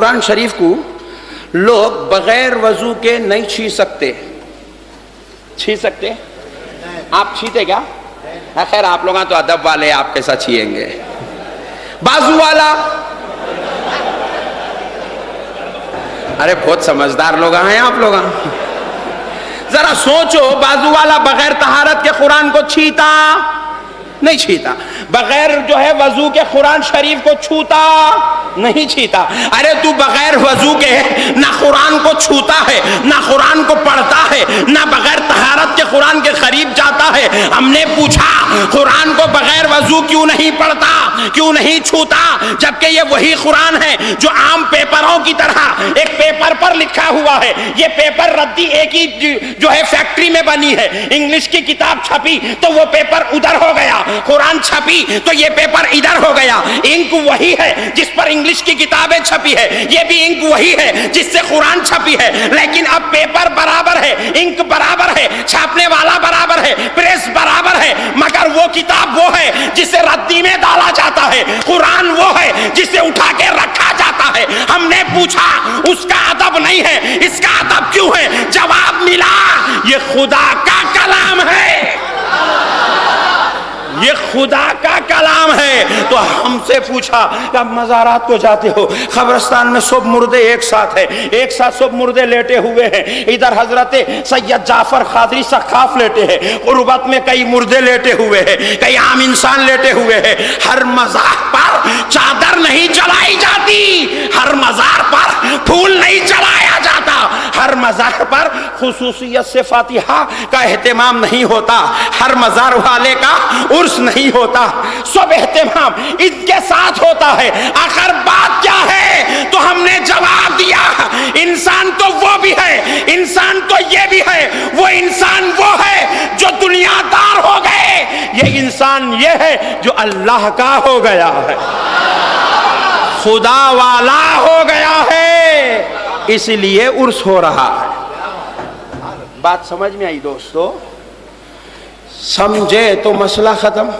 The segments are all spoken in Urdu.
قرآن شریف کو لوگ بغیر وضو کے نہیں چھو سکتے. چھو سکتے؟ آپ چھیتے کیا؟ خیر آپ لوگ تو ادب والے، آپ کیسا چھیئیں گے؟ بازو والا، ارے بہت سمجھدار لوگ ہیں آپ لوگ. ذرا سوچو، بازو والا بغیر طہارت کے قرآن کو چھیتا نہیں چھیتا، بغیر جو ہے وضو کے قرآن شریف کو چھوتا نہیں چھیتا. ارے تو بغیر وضو کے نہ قرآن کو چھوتا ہے، نہ قرآن کو پڑھتا ہے، نہ بغیر طہارت کے قرآن کے قریب جاتا ہے. ہم نے پوچھا قرآن کو بغیر وضو کیوں نہیں پڑھتا، کیوں نہیں چھوتا، جبکہ یہ وہی قرآن ہے جو عام پیپروں کی طرح ایک پیپر پر لکھا ہوا ہے. یہ پیپر ردی ایک ہی جو ہے فیکٹری میں بنی ہے. انگلش کی کتاب چھپی تو وہ پیپر ادھر ہو گیا، قرآن چھپی تو یہ پیپر ادھر ہو گیا. انک وہی ہے جس پر انگلش کی کتابیں چھپی ہے، یہ بھی انک وہی ہے جس سے قرآن چھپی ہے. لیکن اب پیپر برابر ہے، انک برابر ہے، چھاپنے والا برابر ہے، پریس برابر ہے، مگر وہ کتاب وہ ہے جسے ردی میں ڈالا جاتا ہے، قرآن وہ ہے جسے اٹھا کے رکھا جاتا ہے. ہم نے پوچھا اس کا ادب نہیں ہے، اس کا ادب کیوں ہے؟ جواب ملا یہ خدا کا کلام ہے، یہ خدا کا کلام ہے. تو ہم سے پوچھا کہ اب مزارات کو جاتے ہو، قبرستان میں سب مردے ایک ساتھ ہیں، ایک ساتھ سب مردے لیٹے ہوئے ہیں. ادھر حضرت سید جعفر قادری سقاف لیٹے ہیں، قربت میں کئی مردے لیٹے ہوئے ہیں، کئی عام انسان لیٹے ہوئے ہیں. ہر مزار پر چادر نہیں چلائی جاتی، ہر مزار پر پھول نہیں چلایا جاتا، ہر مزار پر خصوصیت سے فاتحہ کا اہتمام نہیں ہوتا، ہر مزار والے کا عرس نہیں ہوتا. سب اہتمام ان کے ساتھ ہوتا ہے. آخر بات کیا ہے؟ تو ہم نے جواب دیا انسان تو وہ بھی ہے، انسان تو یہ بھی ہے. وہ انسان وہ ہے جو دنیا دار ہو گئے، یہ انسان یہ ہے جو اللہ کا ہو گیا ہے، خدا والا ہو گیا ہے، اس لیے عرس ہو رہا ہے. بات سمجھ میں آئی دوستو؟ سمجھے تو مسئلہ ختم،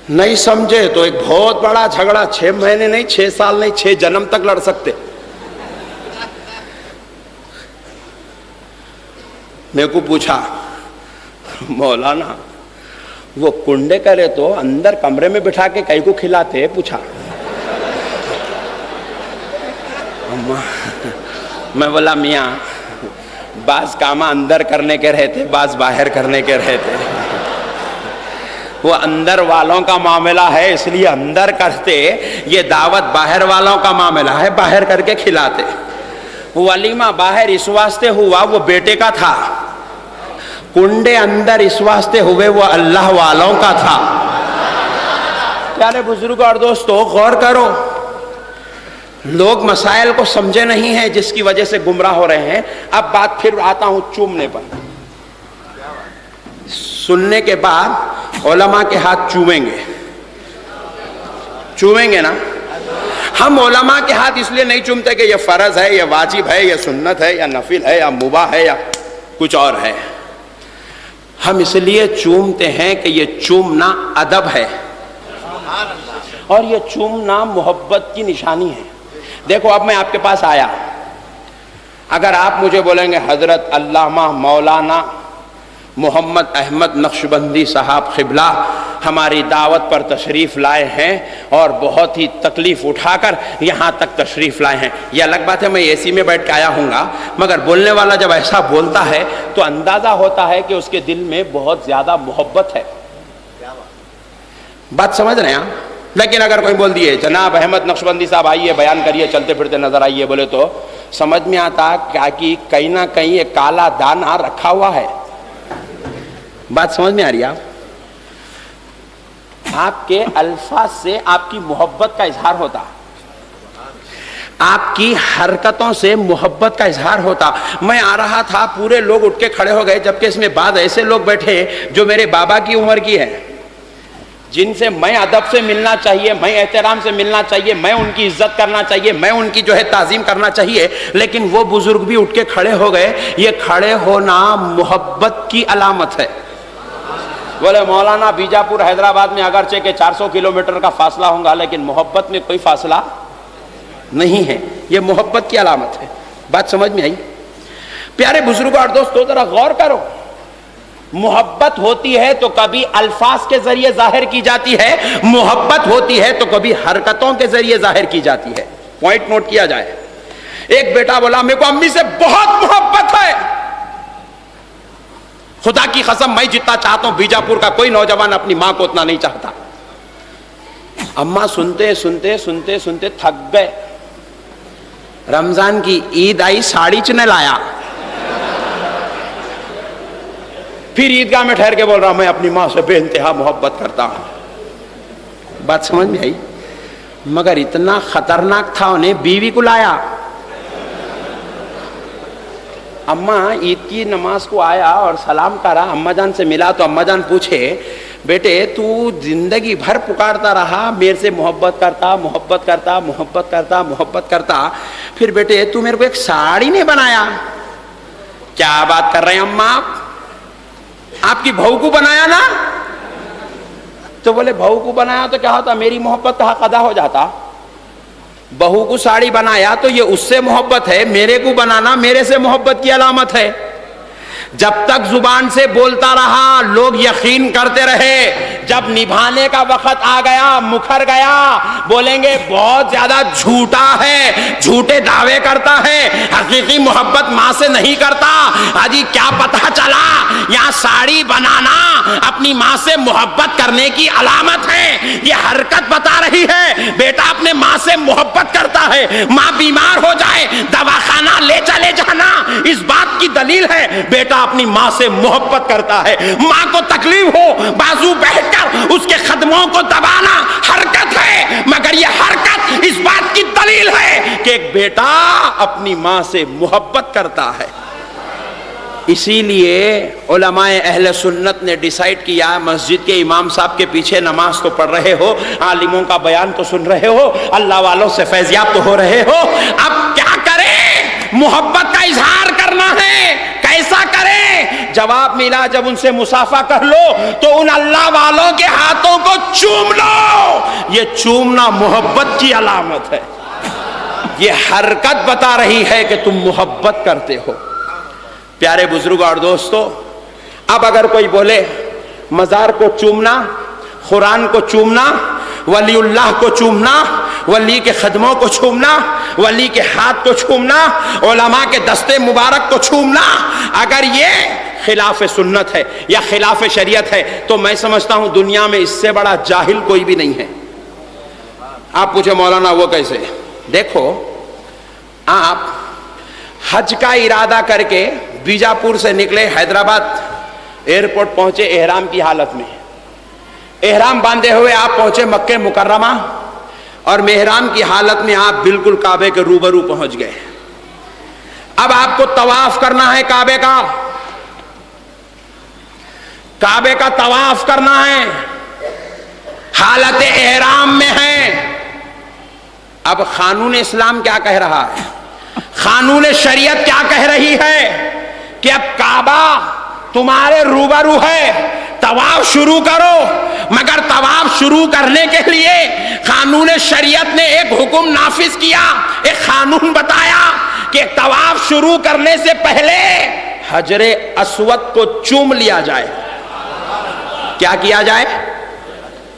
نہیں سمجھے تو ایک بہت بڑا جھگڑا 6 مہینے نہیں، 6 سال نہیں، 6 جنم تک لڑ سکتے. میرے کو پوچھا مولانا وہ کنڈے کرے تو اندر کمرے میں بٹھا کے کئی کو کھلاتے؟ پوچھا. میں بولا میاں بعض کام اندر کرنے کے رہتے، بعض باہر کرنے کے رہتے. وہ اندر والوں کا معاملہ ہے اس لیے اندر کرتے، یہ دعوت باہر والوں کا معاملہ ہے، باہر کر کے کھلاتے. ولیمہ باہر اس واسطے ہوا وہ بیٹے کا تھا، کنڈے اندر اس واسطے ہوئے وہ اللہ والوں کا تھا. پیارے بزرگوں اور دوستو غور کرو، لوگ مسائل کو سمجھے نہیں ہیں جس کی وجہ سے گمراہ ہو رہے ہیں. اب بات پھر آتا ہوں چومنے پر. سننے کے بعد علماء کے ہاتھ چومیں گے، چومیں گے نا؟ ہم علماء کے ہاتھ اس لیے نہیں چومتے کہ یہ فرض ہے، یہ واجب ہے، یہ سنت ہے، یا نفل ہے، یا مباح ہے، یا کچھ اور ہے. ہم اس لیے چومتے ہیں کہ یہ چومنا ادب ہے اور یہ چومنا محبت کی نشانی ہے. دیکھو اب میں آپ کے پاس آیا، اگر آپ مجھے بولیں گے حضرت علامہ مولانا محمد احمد نقشبندی صاحب قبلہ ہماری دعوت پر تشریف لائے ہیں اور بہت ہی تکلیف اٹھا کر یہاں تک تشریف لائے ہیں، یہ الگ بات ہے میں اے سی میں بیٹھ کے آیا ہوں گا، مگر بولنے والا جب ایسا بولتا ہے تو اندازہ ہوتا ہے کہ اس کے دل میں بہت زیادہ محبت ہے. بات سمجھ رہے ہیں آپ؟ لیکن اگر کوئی بول دیے جناب احمد نقشبندی صاحب آئیے بیان کریے، چلتے پھرتے نظر آئیے، بولے تو سمجھ میں آتا کیا کہ کہیں نہ کہیں ایک کالا دانہ رکھا ہوا ہے. بات سمجھ میں آ رہی ہے؟ آپ کے الفاظ سے آپ کی محبت کا اظہار ہوتا، آپ کی حرکتوں سے محبت کا اظہار ہوتا. میں آ رہا تھا پورے لوگ اٹھ کے کھڑے ہو گئے، جبکہ اس میں بعد ایسے لوگ بیٹھے جو میرے بابا کی عمر کی ہے، جن سے میں ادب سے ملنا چاہیے، میں احترام سے ملنا چاہیے، میں ان کی عزت کرنا چاہیے، میں ان کی جو ہے تعظیم کرنا چاہیے، لیکن وہ بزرگ بھی اٹھ کے کھڑے ہو گئے. یہ کھڑے ہونا محبت کی علامت ہے. بولے مولانا بیجاپور حیدرآباد میں اگرچہ کہ 400 کلومیٹر کا فاصلہ ہوں گا لیکن محبت میں کوئی فاصلہ نہیں ہے، یہ محبت کی علامت ہے۔ بات سمجھ میں آئی؟ پیارے بزرگوں اور دوستو، ذرا غور کرو، محبت ہوتی ہے تو کبھی الفاظ کے ذریعے ظاہر کی جاتی ہے، محبت ہوتی ہے تو کبھی حرکتوں کے ذریعے ظاہر کی جاتی ہے۔ پوائنٹ نوٹ کیا جائے۔ ایک بیٹا بولا میرے کو امی سے بہت محبت ہے، خدا کی قسم میں جتنا چاہتا ہوں بیجاپور کا کوئی نوجوان اپنی ماں کو اتنا نہیں چاہتا۔ اماں سنتے سنتے سنتے سنتے تھک گئے، رمضان کی عید آئی، ساڑی چنے لایا، پھر عیدگاہ میں ٹھہر کے بول رہا میں اپنی ماں سے بے انتہا محبت کرتا ہوں۔ بات سمجھ میں آئی؟ مگر اتنا خطرناک تھا انہیں بیوی کو لایا۔ اماں عید کی نماز کو آیا اور سلام کرا، اماں جان سے ملا تو اماں جان پوچھے بیٹے تو زندگی بھر پکارتا رہا میرے سے محبت کرتا محبت کرتا محبت کرتا محبت کرتا، پھر بیٹے تو میرے کو ایک ساڑی نہیں بنایا؟ کیا بات کر رہے ہیں اماں، آپ کی بہو کو بنایا نا؟ تو بولے بہو کو بنایا تو کیا ہوتا، میری محبت کا حق ادا ہو جاتا۔ بہو کو ساڑی بنایا تو یہ اس سے محبت ہے، میرے کو بنانا میرے سے محبت کی علامت ہے۔ جب تک زبان سے بولتا رہا لوگ یقین کرتے رہے، جب نبھانے کا وقت آ گیا مکر گیا، بولیں گے بہت زیادہ جھوٹا ہے، جھوٹے دعوے کرتا ہے، حقیقی محبت ماں سے نہیں کرتا۔ آجی کیا پتہ چلا، یہاں ساڑی بنانا اپنی ماں سے محبت کرنے کی علامت ہے۔ یہ حرکت بتا رہی ہے بیٹا اپنے ماں سے محبت کرتا ہے، ماں بیمار ہو جائے دواخانہ لے چلے جانا اس بات کی دلیل ہے بیٹا اپنی ماں سے محبت کرتا ہے۔ ماں کو تکلیف ہو بازو بیٹھ کر اس کے قدموں کو دبانا حرکت ہے، مگر یہ حرکت اس بات کی دلیل ہے کہ ایک بیٹا اپنی ماں سے محبت کرتا ہے۔ اسی لیے علماء اہل سنت نے ڈیسائیڈ کیا، مسجد کے امام صاحب کے پیچھے نماز تو پڑھ رہے ہو، عالموں کا بیان تو سن رہے ہو، اللہ والوں سے فیضیاب تو ہو رہے ہو، اب کیا کریں؟ محبت کا اظہار کرنا ہے، کیسا کریں؟ جواب ملا جب ان سے مصافحہ کر لو تو ان اللہ والوں کے ہاتھوں کو چوم لو۔ یہ چومنا محبت کی علامت ہے، یہ حرکت بتا رہی ہے کہ تم محبت کرتے ہو۔ پیارے بزرگوں اور دوستو، اب اگر کوئی بولے مزار کو چومنا، قرآن کو چومنا، ولی اللہ کو چومنا، ولی کے خدموں کو چومنا، ولی کے ہاتھ کو چومنا، علماء کے دستے مبارک کو چومنا، اگر یہ خلاف سنت ہے یا خلاف شریعت ہے تو میں سمجھتا ہوں دنیا میں اس سے بڑا جاہل کوئی بھی نہیں ہے۔ آپ پوچھے مولانا وہ کیسے؟ دیکھو، آپ حج کا ارادہ کر کے بیجاپور سے نکلے، حیدرآباد ایئرپورٹ پہنچے احرام کی حالت میں، احرام باندھے ہوئے آپ پہنچے مکہ مکرمہ اور محرام کی حالت میں آپ بالکل کعبے کے روبرو پہنچ گئے۔ اب آپ کو طواف کرنا ہے، کعبے کا طواف کرنا ہے، حالت احرام میں ہے۔ اب قانون اسلام کیا کہہ رہا ہے، قانون شریعت کیا کہہ رہی ہے کہ اب کعبہ تمہارے روبرو ہے، طواف شروع کرو۔ مگر طواف شروع کرنے کے لیے قانون شریعت نے ایک حکم نافذ کیا، ایک قانون بتایا کہ طواف شروع کرنے سے پہلے حجر اسود کو چوم لیا جائے۔ کیا کیا جائے؟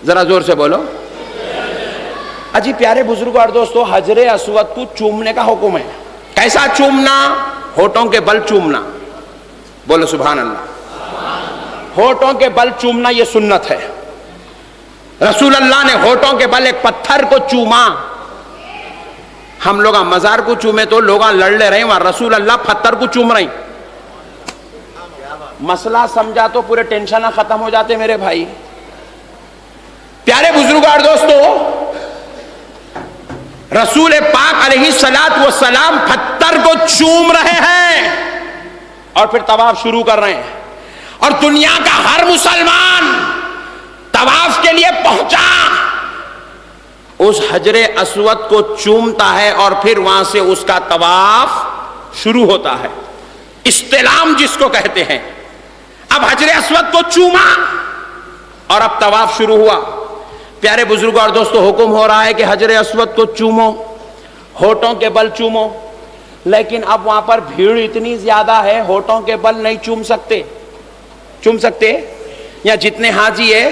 ذرا زور سے بولو۔ اجی پیارے بزرگوں اور دوستو، حجر اسود کو چومنے کا حکم ہے۔ کیسا چومنا؟ ہونٹوں کے بل چومنا۔ بولو سبحان اللہ۔ ہونٹوں کے بل چومنا یہ سنت ہے۔ رسول اللہ نے ہونٹوں کے بل ایک پتھر کو چوما۔ ہم لوگ مزار کو چومے تو لوگ لڑ لے رہے ہیں، وہاں رسول اللہ پتھر کو چوم رہے ہیں۔ مسئلہ سمجھا تو پورے ٹینشن ختم ہو جاتے میرے بھائی۔ پیارے بزرگوں اور دوستو، رسول پاک علیہ الصلوۃ والسلام پتھر کو چوم رہے ہیں اور پھر طواف شروع کر رہے ہیں، اور دنیا کا ہر مسلمان طواف کے لیے پہنچا اس حجر اسود کو چومتا ہے اور پھر وہاں سے اس کا طواف شروع ہوتا ہے، استلام جس کو کہتے ہیں۔ اب حجر اسود کو چوما اور اب طواف شروع ہوا۔ پیارے بزرگوں اور دوستو، حکم ہو رہا ہے کہ حجر اسود کو چومو، ہوٹوں کے بل چومو. لیکن اب وہاں پر بھیڑ اتنی زیادہ ہے, ہوٹوں کے بل نہیں چوم سکتے. یا جتنے حاجی ہے,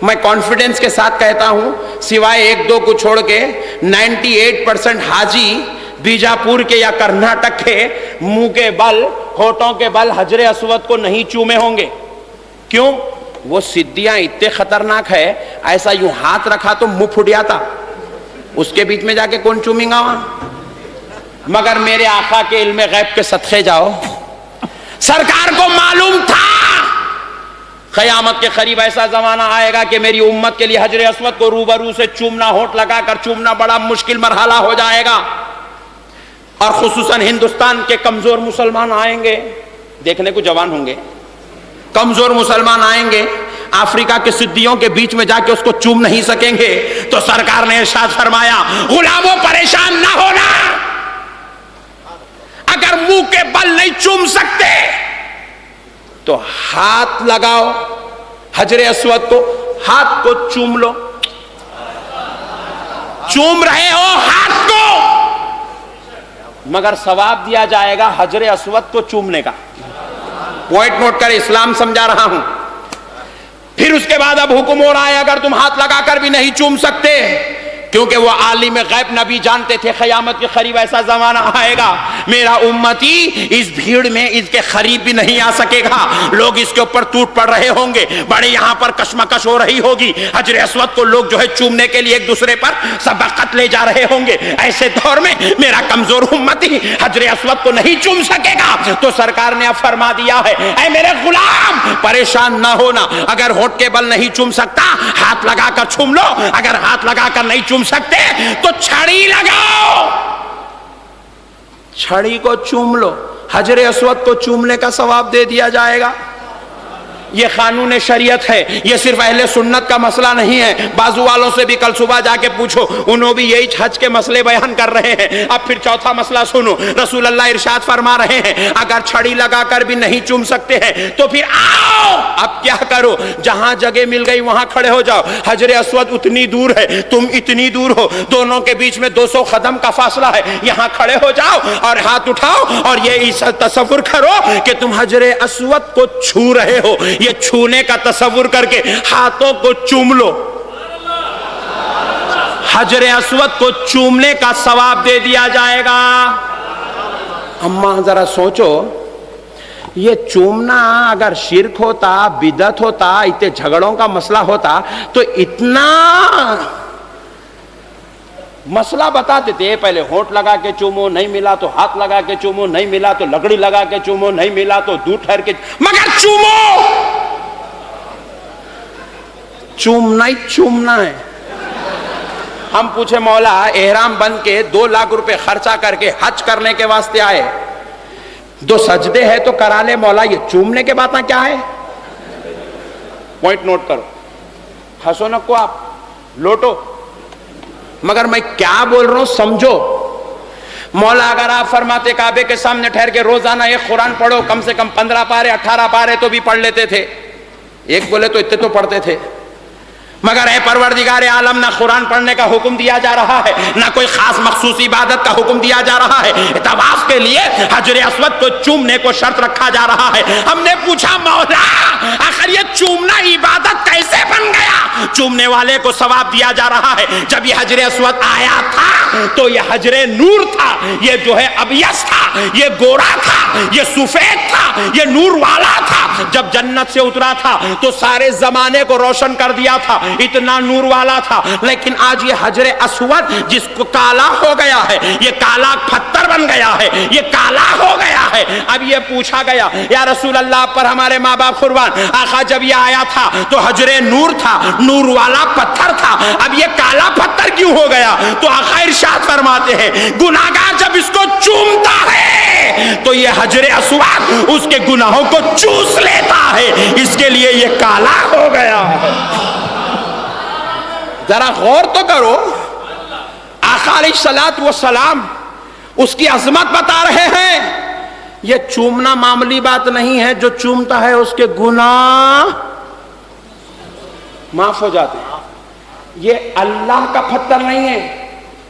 میں کانفیڈنس کے ساتھ کہتا ہوں, سوائے ایک دو کو چھوڑ کے 98% حاجی بیجاپور کے یا کرناٹک کے منہ کے بل, ہوٹوں کے بل حجر اسود کو نہیں چومے ہوں گے. کیوں؟ وہ سدھیاں اتنے خطرناک ہے, ایسا یوں ہاتھ رکھا تو منہ پھٹ جاتا, اس کے بیچ میں جا کے کون چومیں گا وہاں. مگر میرے آقا کے علم غیب کے صدقے جاؤ, سرکار کو معلوم تھا قیامت کے قریب ایسا زمانہ آئے گا کہ میری امت کے لیے حجر اسود کو روبرو سے چومنا, ہونٹ لگا کر چومنا بڑا مشکل مرحلہ ہو جائے گا. اور خصوصاً ہندوستان کے کمزور مسلمان آئیں گے, دیکھنے کو جوان ہوں گے, کمزور مسلمان آئیں گے, افریقہ کے سدھیوں کے بیچ میں جا کے اس کو چوم نہیں سکیں گے. تو سرکار نے ارشاد فرمایا, غلاموں پریشان نہ ہونا, اگر منہ کے بل نہیں چوم سکتے تو ہاتھ لگاؤ حجر اسود کو, ہاتھ کو چوم لو. چوم رہے ہو ہاتھ کو, مگر ثواب دیا جائے گا حجر اسود کو چومنے کا. پوائنٹ نوٹ کر, اسلام سمجھا رہا ہوں. پھر اس کے بعد اب حکم ہو رہا ہے, اگر تم ہاتھ لگا کر بھی نہیں چوم سکتے, کیونکہ وہ عالم غیب نبی جانتے تھے قیامت کے قریب ایسا زمانہ آئے گا میرا امتی اس بھیڑ میں اس کے قریب بھی نہیں آ سکے گا. لوگ اس کے اوپر ٹوٹ پڑ رہے ہوں گے, بڑے یہاں پر کشمکش ہو رہی ہوگی, حجر اسود کو لوگ جو ہے چومنے کے لیے ایک دوسرے پر سبقت لے جا رہے ہوں گے. ایسے دور میں میرا کمزور امتی حجر اسود کو نہیں چوم سکے گا. تو سرکار نے اب فرما دیا ہے, اے میرے غلام پریشان نہ ہونا, اگر ہونٹ کے بل نہیں چوم سکتا ہاتھ لگا کر چوم لو, اگر ہاتھ لگا کر نہیں چوم سکتے تو چھڑی لگاؤ, چھڑی کو چوم لو, حجر اسود کو چومنے کا ثواب دے دیا جائے گا. یہ قانون شریعت ہے, یہ صرف اہل سنت کا مسئلہ نہیں ہے. بازو والوں سے بھی کل صبح جا کے پوچھو, انہوں بھی یہی حج کے مسئلے بیان کر رہے ہیں. اب پھر چوتھا مسئلہ سنو, رسول اللہ ارشاد فرما رہے ہیں اگر چھڑی لگا کر بھی نہیں چوم سکتے ہیں تو پھر آؤ, اب کیا کرو, جہاں جگہ مل گئی وہاں کھڑے ہو جاؤ. حجر اسود اتنی دور ہے, تم اتنی دور ہو, دونوں کے بیچ میں 200 قدم کا فاصلہ ہے, یہاں کھڑے ہو جاؤ اور ہاتھ اٹھاؤ اور یہ تصور کرو کہ تم حجر اسود کو چھو رہے ہو. یہ چھونے کا تصور کر کے ہاتھوں کو چوم لو, حجر اسود کو چومنے کا ثواب دے دیا جائے گا. اما ذرا سوچو, یہ چومنا اگر شرک ہوتا, بدعت ہوتا, اتنے جھگڑوں کا مسئلہ ہوتا تو اتنا مسئلہ بتاتے تھے. پہلے ہونٹ لگا کے چومو, نہیں ملا تو ہاتھ لگا کے چومو, نہیں ملا تو لکڑی لگا کے چومو, نہیں ملا تو دودھ ٹھہر کے, مگر چومو, چومنا ہی چومنا ہے. ہم پوچھے مولا احرام بن کے 2 لاکھ روپے خرچہ کر کے حج کرنے کے واسطے آئے, 2 سجدے ہیں تو کرا لے مولا, یہ چومنے کے باتیں کیا ہے؟ پوائنٹ نوٹ کرو, ہنسو نہ کو آپ, لوٹو, مگر میں کیا بول رہا ہوں سمجھو. مولا اگر آپ فرماتے کعبے کے سامنے ٹھہر کے روزانہ ایک قرآن پڑھو, کم سے کم 15 پارے 18 پارے تو بھی پڑھ لیتے تھے. ایک بولے تو اتنے تو پڑھتے تھے, مگر اے پروردگار عالم, نہ قرآن پڑھنے کا حکم دیا جا رہا ہے, نہ کوئی خاص مخصوص عبادت کا حکم دیا جا رہا ہے. طواف کے لیے حجر اسود کو چومنے کو شرط رکھا جا رہا ہے. ہم نے پوچھا مولا آخر یہ چومنا عبادت کیسے بن گیا؟ چومنے والے کو ثواب دیا جا رہا ہے. جب یہ حجر اسود آیا تھا تو یہ حجر نور تھا, یہ جو ہے ابیض تھا, یہ گورا تھا, یہ سفید تھا, یہ نور والا تھا. جب جنت سے اترا تھا تو سارے زمانے کو روشن کر دیا تھا, اتنا نور والا تھا. لیکن آج یہ حجر اسود جس کو کالا ہو گیا ہے, یہ کالا پتھر بن گیا ہے, یہ کالا ہو گیا ہے. اب یہ پوچھا گیا یا رسول اللہ پر ہمارے ماں باپ قربان, آقا جب یہ آیا تھا تو حجر نور تھا, نور والا پتھر تھا, اب یہ کالا پتھر کیوں ہو گیا؟ تو آقا ارشاد فرماتے ہیں گناہگار جب اس کو چومتا ہے تو یہ حجر اسود اس کے گناہوں کو چوس لیتا ہے, اس کے لیے یہ کالا ہو گیا ہے. ذرا غور تو کرو, آقا علیہ الصلوۃ والسلام اس کی عظمت بتا رہے ہیں. یہ چومنا معمولی بات نہیں ہے, جو چومتا ہے اس کے گناہ معاف ہو جاتے ہیں. یہ اللہ کا پتھر نہیں ہے,